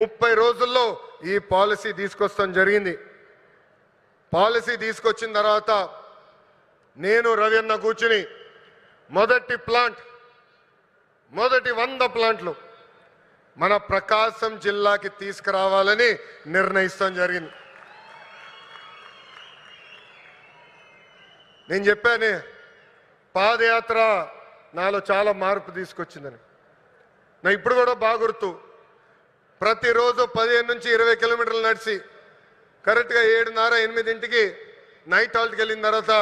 30 రోజుల్లో ఈ పాలసీ తీసుకొస్తాం జరిగింది. పాలసీ తీసుకొచ్చిన తర్వాత నేను రవియన్న కూర్చుని మొదటి 100 ప్లాంట్లు మన ప్రకాశం జిల్లాకి తీసుకురావాలని నిర్ణయిస్తాం జరిగింది. నేను చెప్పాను పాదయాత్ర నాలో చాలా మార్పు తీసుకొచ్చిందని. నా ఇప్పుడు కూడా బాగా గుర్తు. ప్రతిరోజు 15 నుంచి 20 కిలోమీటర్లు నడిచి కరెక్ట్గా 7:30-8కి నైట్ హాల్ట్కి వెళ్ళిన తర్వాత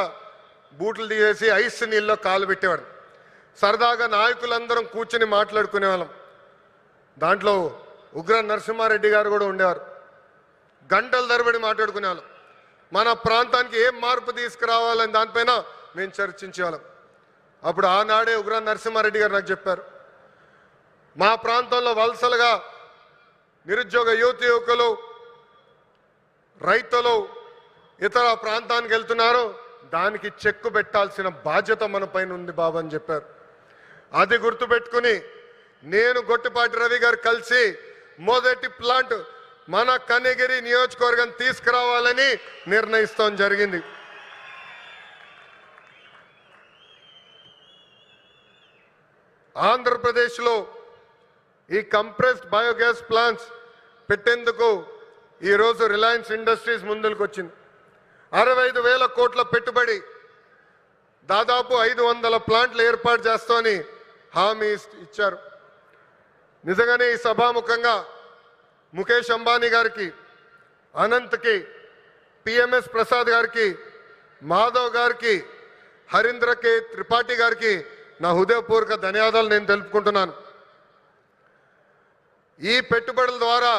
బూట్లు తీసేసి ఐస్ నీళ్ళలో కాలు పెట్టేవాడు. సరదాగా నాయకులందరం కూర్చుని మాట్లాడుకునేవాళ్ళం. దాంట్లో ఉగ్ర నరసింహారెడ్డి గారు కూడా ఉండేవారు. గంటల తరబడి మాట్లాడుకునేవాళ్ళం. మన ప్రాంతానికి ఏం మార్పు తీసుకురావాలని దానిపైన మేము చర్చించేవాళ్ళం. అప్పుడు ఆనాడే ఉగ్ర నరసింహారెడ్డి గారు నాకు చెప్పారు, మా ప్రాంతంలో వలసలుగా నిరుద్యోగ యువకులు రైతులు ఇతర ప్రాంతానికి వెళ్తున్నారు, దానికి చెక్కు పెట్టాల్సిన బాధ్యత మన పైన ఉంది బాబు అని చెప్పారు. అది గుర్తుపెట్టుకుని నేను గొట్టిపాటి రవి గారు కలిసి మొదటి ప్లాంట్ మన కనిగిరి నియోజకవర్గం తీసుకురావాలని నిర్ణయిస్తాం జరిగింది. ఆంధ్రప్రదేశ్లో ఈ కంప్రెస్డ్ బయోగ్యాస్ ప్లాంట్స్ పెట్టేందుకు ఈరోజు రిలయన్స్ ఇండస్ట్రీస్ ముందుకు వచ్చింది. 65,000 కోట్ల పెట్టుబడి, దాదాపు 500 ప్లాంట్లు ఏర్పాటు చేస్తామని హామీ ఇచ్చారు. నిజంగానే ఈ సభాముఖంగా ముఖేష్ అంబానీ గారికి, అనంత్కి, పిఎంఎస్ ప్రసాద్ గారికి, మాధవ్ గారికి, హరీంద్ర కే త్రిపాఠి గారికి నా హృదయపూర్వక ధన్యవాదాలు నేను తెలుపుకుంటున్నాను. ఈ పెట్టుబడుల ద్వారా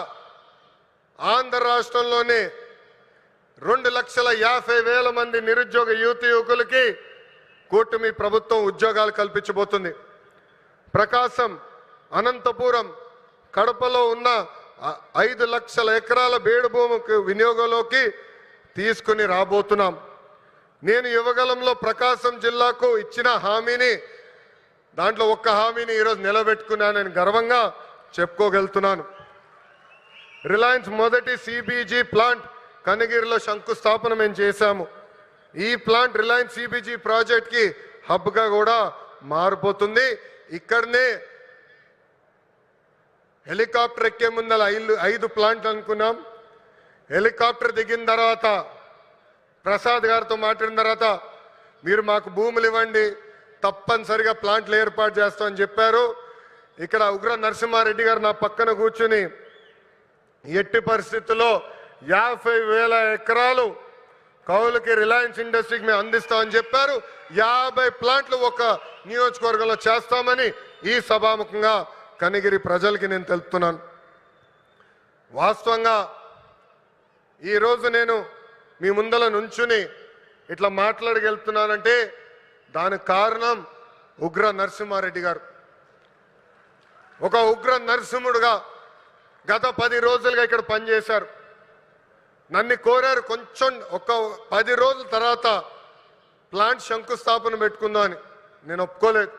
ఆంధ్ర రాష్ట్రంలోనే 2,50,000 మంది నిరుద్యోగ యువకులకి కూటమి ప్రభుత్వం ఉద్యోగాలు కల్పించబోతుంది. ప్రకాశం, అనంతపురం, కడపలో ఉన్న 5 లక్షల ఎకరాల బేడు భూమికి వినియోగంలోకి తీసుకుని రాబోతున్నాం. నేను యువగలంలో ప్రకాశం జిల్లాకు ఇచ్చిన హామీని, దాంట్లో ఒక్క హామీని ఈరోజు నిలబెట్టుకున్నానని గర్వంగా చెప్పుకోగలుగుతున్నాను. రిలయన్స్ మొదటి సిబిజీ ప్లాంట్ కనిగిరిలో శంకుస్థాపన మేము చేశాము. ఈ ప్లాంట్ రిలయన్స్ సిబిజీ ప్రాజెక్ట్కి హబ్గా కూడా మారిపోతుంది. ఇక్కడనే హెలికాప్టర్ ఎక్కే ముందల 5 ప్లాంట్లు అనుకున్నాం. హెలికాప్టర్ దిగిన తర్వాత ప్రసాద్ గారితో మాట్లాడిన తర్వాత మీరు మాకు భూములు ఇవ్వండి, తప్పనిసరిగా ప్లాంట్లు ఏర్పాటు చేస్తామని చెప్పారు. ఇక్కడ ఉగ్ర నరసింహారెడ్డి గారు నా పక్కన కూర్చుని ఎట్టి పరిస్థితుల్లో 50,000 ఎకరాలు కౌలుకి రిలయన్స్ ఇండస్ట్రీకి మేము అందిస్తామని చెప్పారు. 50 ప్లాంట్లు ఒక నియోజకవర్గంలో చేస్తామని ఈ సభాముఖంగా కనిగిరి ప్రజలకి నేను తెలుపుతున్నాను. వాస్తవంగా ఈరోజు నేను మీ ముందల నుంచుని ఇట్లా మాట్లాడగలుగుతున్నానంటే దానికి కారణం ఉగ్ర నరసింహారెడ్డి గారు. ఒక ఉగ్ర నరసింహుడుగా గత 10 రోజులుగా ఇక్కడ పనిచేశారు. నన్ను కోరారు కొంచెం ఒక 10 రోజుల తర్వాత ప్లాంట్ శంకుస్థాపన పెట్టుకుందామని. నేను ఒప్పుకోలేదు.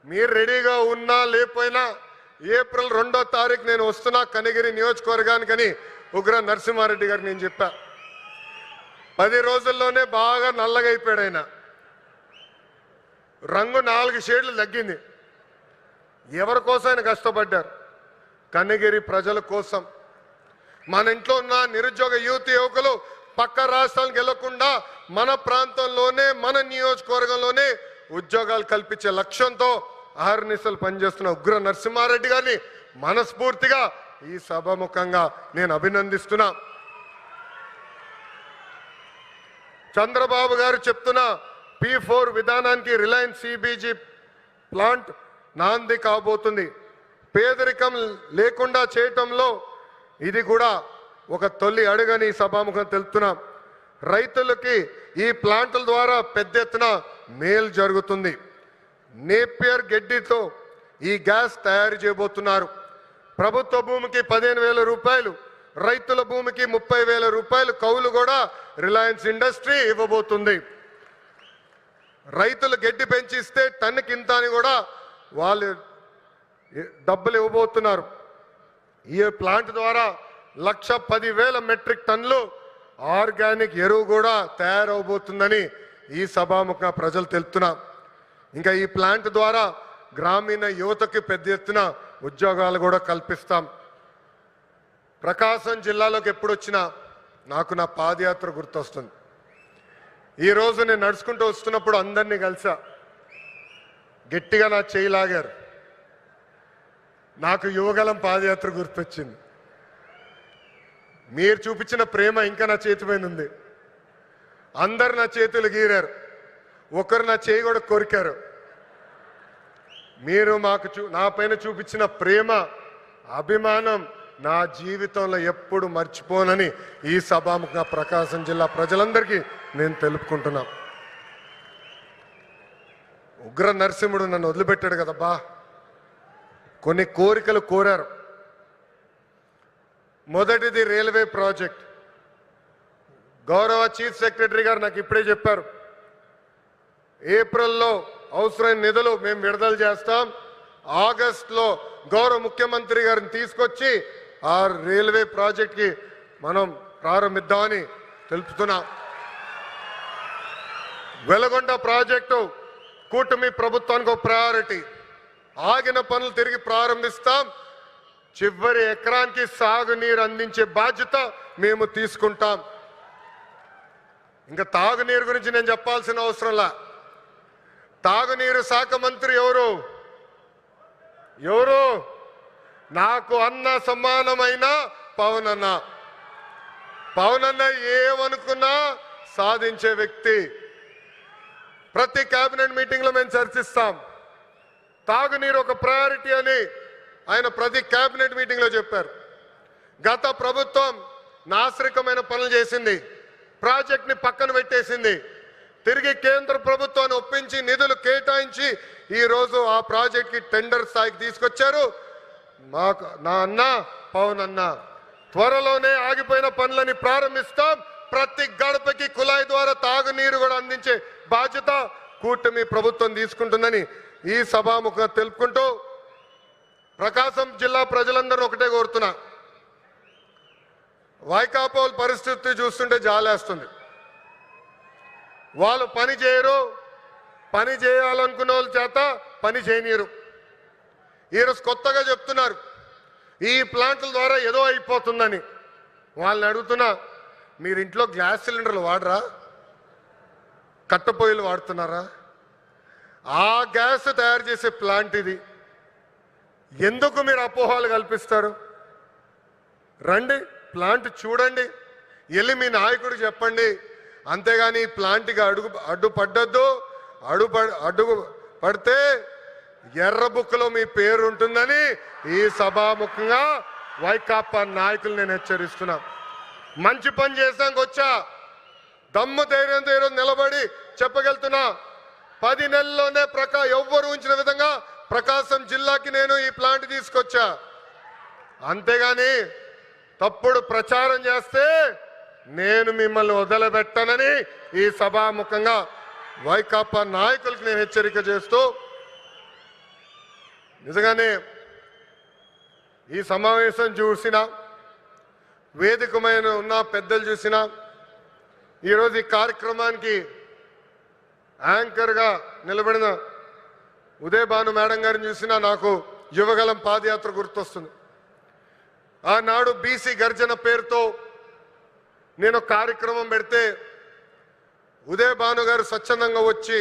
మీరు రెడీగా ఉన్నా లేకపోయినా ఏప్రిల్ 2వ తారీఖు నేను వస్తున్నా కనిగిరి నియోజకవర్గానికని ఉగ్ర నరసింహారెడ్డి గారికి నేను చెప్పా. 10 రోజుల్లోనే బాగా నల్లగా అయిపోయాడు ఆయన. రంగు 4 షేడ్లు తగ్గింది. ఎవరి కోసం ఆయన కష్టపడ్డారు? కనిగిరి ప్రజల కోసం. మన ఇంట్లో ఉన్న నిరుద్యోగ యువకులు పక్క రాష్ట్రాలకు వెళ్లకుండా మన ప్రాంతంలోనే మన నియోజకవర్గంలోనే ఉద్యోగాలు కల్పించే లక్ష్యంతో అహర్నిశలు పనిచేస్తున్న ఉగ్ర నరసింహారెడ్డి గారిని మనస్ఫూర్తిగా ఈ సభాముఖంగా నేను అభినందిస్తున్నా. చంద్రబాబు గారు చెప్తున్న P4 విధానానికి రిలయన్స్ సిబిజీ ప్లాంట్ నాంది కాబోతుంది. పేదరికం లేకుండా చేయటంలో ఇది కూడా ఒక తొలి అడుగని సభాముఖం తెలుపుతున్నాం. రైతులకి ఈ ప్లాంట్ల ద్వారా పెద్ద ఎత్తున మేలు జరుగుతుంది. నేపియర్ గడ్డితో ఈ గ్యాస్ తయారు చేయబోతున్నారు. ప్రభుత్వ భూమికి 15,000 రూపాయలు, రైతుల భూమికి 30,000 రూపాయలు కౌలు కూడా రిలయన్స్ ఇండస్ట్రీ ఇవ్వబోతుంది. రైతులు గడ్డి పెంచిస్తే టన్నుకి ఇంత అని కూడా వాళ్ళు డబ్బులు ఇవ్వబోతున్నారు. ఈ ప్లాంట్ ద్వారా 1,10,000 మెట్రిక్ టన్నులు ఆర్గానిక్ ఎరువు కూడా తయారవబోతుందని ఈ సభాముఖంగా ప్రజలు తెలుపుతున్నా. ఇంకా ఈ ప్లాంట్ ద్వారా గ్రామీణ యువతకి పెద్ద ఎత్తున ఉద్యోగాలు కూడా కల్పిస్తాం. ప్రకాశం జిల్లాలోకి ఎప్పుడు వచ్చినా నాకు నా పాదయాత్ర గుర్తొస్తుంది. ఈరోజు నేను నడుచుకుంటూ వస్తున్నప్పుడు అందరినీ కలిసా, గట్టిగా నా చేయి లాగారు. నాకు యువగలం పాదయాత్ర గుర్తొచ్చింది. మీరు చూపించిన ప్రేమ ఇంకా నా చేతి పైన ఉంది. అందరు నా చేతులు గీరారు, ఒకరు నా చేయి కూడా కొరికారు. మీరు నా పైన చూపించిన ప్రేమ, అభిమానం నా జీవితంలో ఎప్పుడు మర్చిపోనని ఈ సభాముఖంగా ప్రకాశం జిల్లా ప్రజలందరికీ నేను తెలుపుకుంటున్నా. ఉగ్ర నరసింహుడు నన్ను వదిలిపెట్టాడు కదబ్బా. కొన్ని కోరికలు కోరారు. మొదటిది రైల్వే ప్రాజెక్ట్. గౌరవ చీఫ్ సెక్రటరీ గారు నాకు ఇప్పుడే చెప్పారు, ఏప్రిల్లో అవసరమైన నిధులు మేము విడుదల చేస్తాం. ఆగస్టులో గౌరవ ముఖ్యమంత్రి గారిని తీసుకొచ్చి ఆ రైల్వే ప్రాజెక్ట్కి మనం ప్రారంభిద్దామని తెలుపుతున్నాం. వెలగొండ ప్రాజెక్టు కూటమి ప్రభుత్వానికి ఒక ప్రయారిటీ. ఆగిన పనులు తిరిగి ప్రారంభిస్తాం. చివరి ఎకరానికి సాగునీరు అందించే బాధ్యత మేము తీసుకుంటాం. ఇంకా తాగునీరు గురించి నేను చెప్పాల్సిన అవసరంలా. తాగునీరు శాఖ మంత్రి ఎవరు? నాకు అన్న సమానమైన పవన్ అన్న. పవన్ అన్న ఏమనుకున్నా సాధించే వ్యక్తి. ప్రతి కేబినెట్ మీటింగ్ లో మేము చర్చిస్తాం. తాగునీరు ఒక ప్రయారిటీ అని ఆయన ప్రతి కేబినెట్ మీటింగ్ లో చెప్పారు. గత ప్రభుత్వం నాశరికమైన పనులు చేసింది, ప్రాజెక్ట్ ని పక్కన పెట్టేసింది. తిరిగి కేంద్ర ప్రభుత్వాన్ని ఒప్పించి నిధులు కేటాయించి ఈ రోజు ఆ ప్రాజెక్ట్ కి టెండర్ స్థాయికి తీసుకొచ్చారు. నా అన్న పవన్ అన్న త్వరలోనే ఆగిపోయిన పనులని ప్రారంభిస్తాం. ప్రతి గడపకి కుళాయి ద్వారా తాగునీరు కూడా అందించే బాధ్యత కూటమి ప్రభుత్వం తీసుకుంటుందని ఈ సభాముఖంగా తెలుపుకుంటూ ప్రకాశం జిల్లా ప్రజలందరూ ఒకటే కోరుతున్నా, వైకాపోల్ పరిస్థితి చూస్తుంటే జాలేస్తుంది. వాళ్ళు పని చేయరు, పని చేయాలనుకున్న వాళ్ళ చేత పని చేయనీరు. ఈరోజు కొత్తగా చెప్తున్నారు ఈ ప్లాంట్ల ద్వారా ఏదో అయిపోతుందని. వాళ్ళని అడుగుతున్నా, మీరు ఇంట్లో గ్యాస్ సిలిండర్లు వాడరా? కట్టెపొయ్యిలు వాడుతున్నారా? ఆ గ్యాస్ తయారు చేసే ప్లాంట్ ఇది. ఎందుకు మీరు అపోహలు కల్పిస్తారు? రండి, ప్లాంట్ చూడండి, వెళ్ళి మీ నాయకుడికి చెప్పండి. అంతేగాని ఈ ప్లాంట్కి అడ్డు పడితే ఎర్ర బుక్లో మీ పేరు ఉంటుందని ఈ సభాముఖంగా వైకాపా నాయకులు నేను హెచ్చరిస్తున్నా. మంచి పని చేసాక వచ్చా, దమ్ము ధైర్యంతో ఈరోజు నిలబడి చెప్పగలుగుతున్నా. 10 నెలల్లోనే ఎవ్వరు ఉంచిన విధంగా ప్రకాశం జిల్లాకి నేను ఈ ప్లాంట్ తీసుకొచ్చా. అంతేగాని తప్పుడు ప్రచారం చేస్తే నేను మిమ్మల్ని వదిలిపెట్టనని ఈ సభాముఖంగా వైకాపా నాయకులకు నేను హెచ్చరిక చేస్తూ, నిజంగానే ఈ సమావేశం చూసినా, వేదికమైన ఉన్న పెద్దలు చూసినా, ఈరోజు ఈ కార్యక్రమానికి యాంకర్గా నిలబడిన ఉదయభాను మేడం గారిని చూసినా నాకు యువగలం పాదయాత్ర గుర్తొస్తుంది. ఆనాడు బీసీ గర్జన పేరుతో నేను కార్యక్రమం పెడితే ఉదయభాను గారు స్వచ్ఛందంగా వచ్చి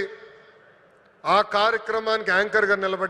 ఆ కార్యక్రమానికి యాంకర్గా నిలబడ్డారు.